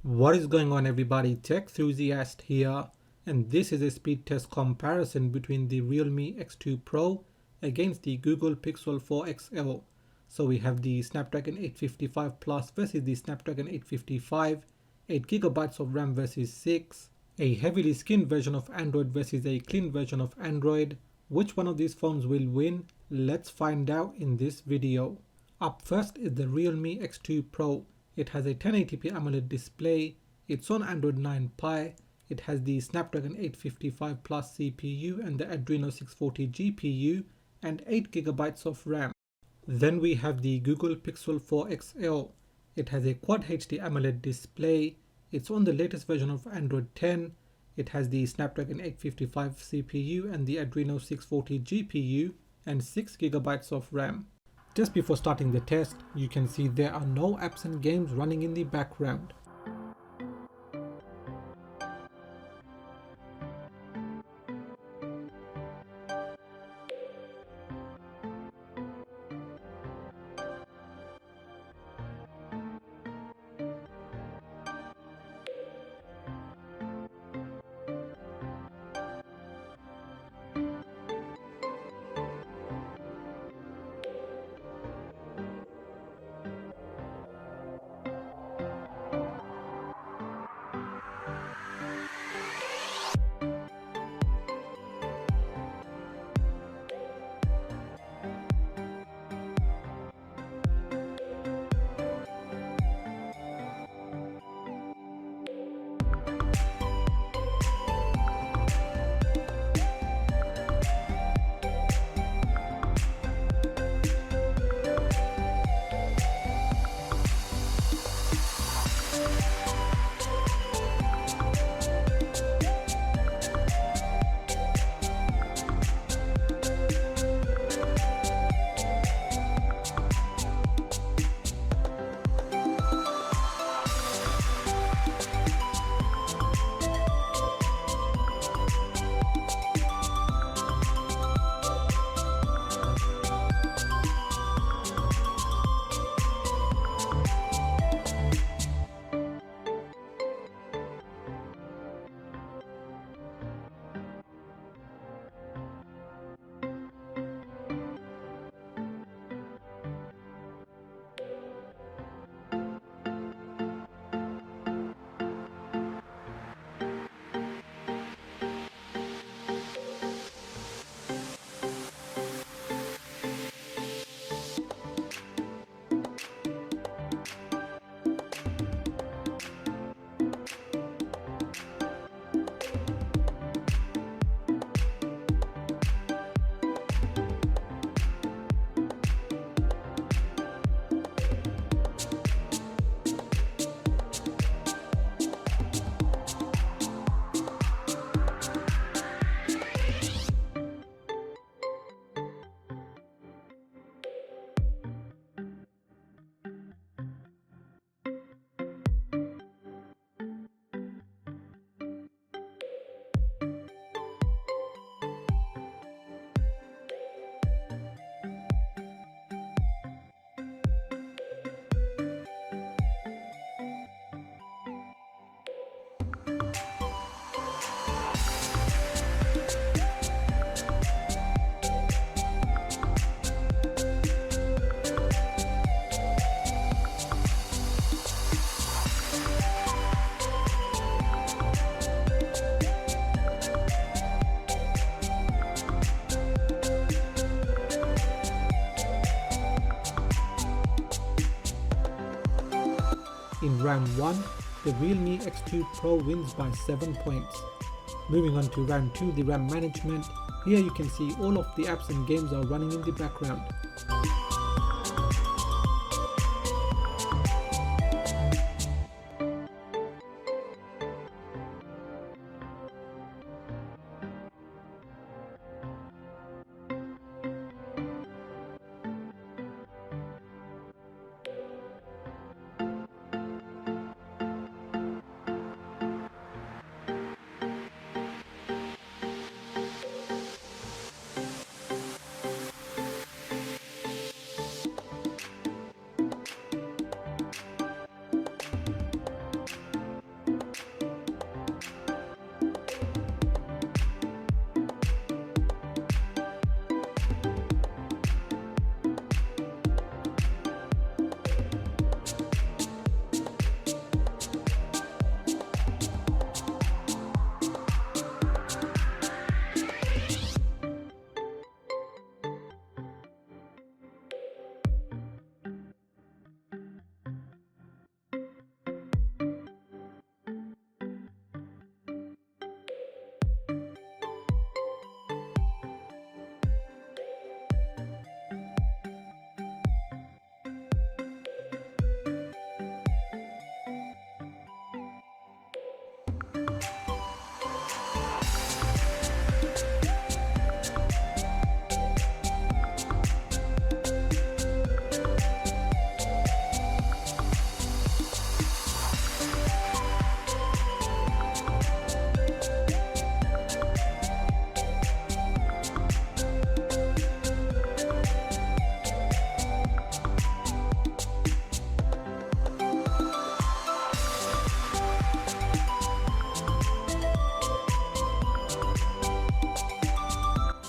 What is going on, everybody? Tech enthusiast here, and this is a speed test comparison between the Realme X2 Pro against the Google Pixel 4 XL. So we have the Snapdragon 855 Plus versus the Snapdragon 855, 8GB of RAM versus 6, a heavily skinned version of Android versus a clean version of Android. Which one of these phones will win? Let's find out in this video. Up first is the Realme X2 Pro. It has a 1080p AMOLED display, it's on Android 9 Pie, it has the Snapdragon 855 Plus CPU and the Adreno 640 GPU and 8GB of RAM. Then we have the Google Pixel 4 XL. It has a Quad HD AMOLED display, it's on the latest version of Android 10, it has the Snapdragon 855 CPU and the Adreno 640 GPU and 6GB of RAM. Just before starting the test, you can see there are no apps and games running in the background. In round 1, the Realme X2 Pro wins by 7 points. Moving on to round 2, the RAM management. Here you can see all of the apps and games are running in the background.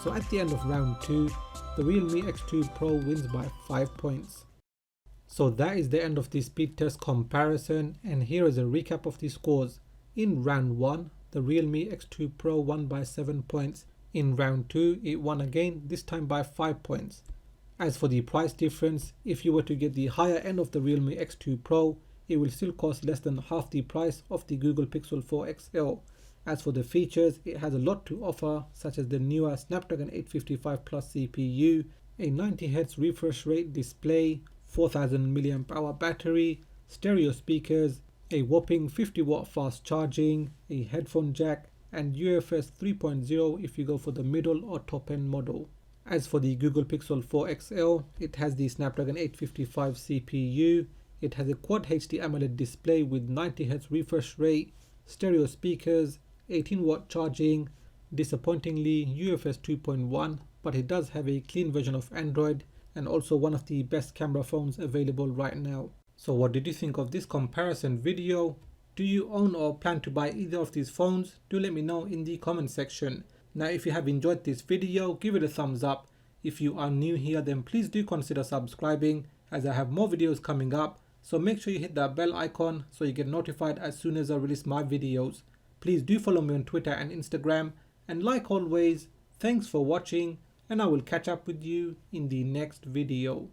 So at the end of round 2, the Realme X2 Pro wins by 5 points. So that is the end of the speed test comparison, and here is a recap of the scores. In round 1, the Realme X2 Pro won by 7 points. In round 2, it won again, this time by 5 points. As for the price difference, if you were to get the higher end of the Realme X2 Pro, it will still cost less than half the price of the Google Pixel 4 XL. As for the features, it has a lot to offer, such as the newer Snapdragon 855 Plus CPU, a 90Hz refresh rate display, 4000 mAh battery, stereo speakers, a whopping 50-watt fast charging, a headphone jack, and UFS 3.0 if you go for the middle or top end model. As for the Google Pixel 4 XL, it has the Snapdragon 855 CPU, it has a Quad HD AMOLED display with 90Hz refresh rate, stereo speakers, 18-watt charging, disappointingly UFS 2.1, but it does have a clean version of Android and also one of the best camera phones available right now. So what did you think of this comparison video? Do you own or plan to buy either of these phones? Do let me know in the comment section. Now if you have enjoyed this video, give it a thumbs up. If you are new here, then please do consider subscribing, as I have more videos coming up, so make sure you hit that bell icon so you get notified as soon as I release my videos. Please do follow me on Twitter and Instagram, and like always, thanks for watching, and I will catch up with you in the next video.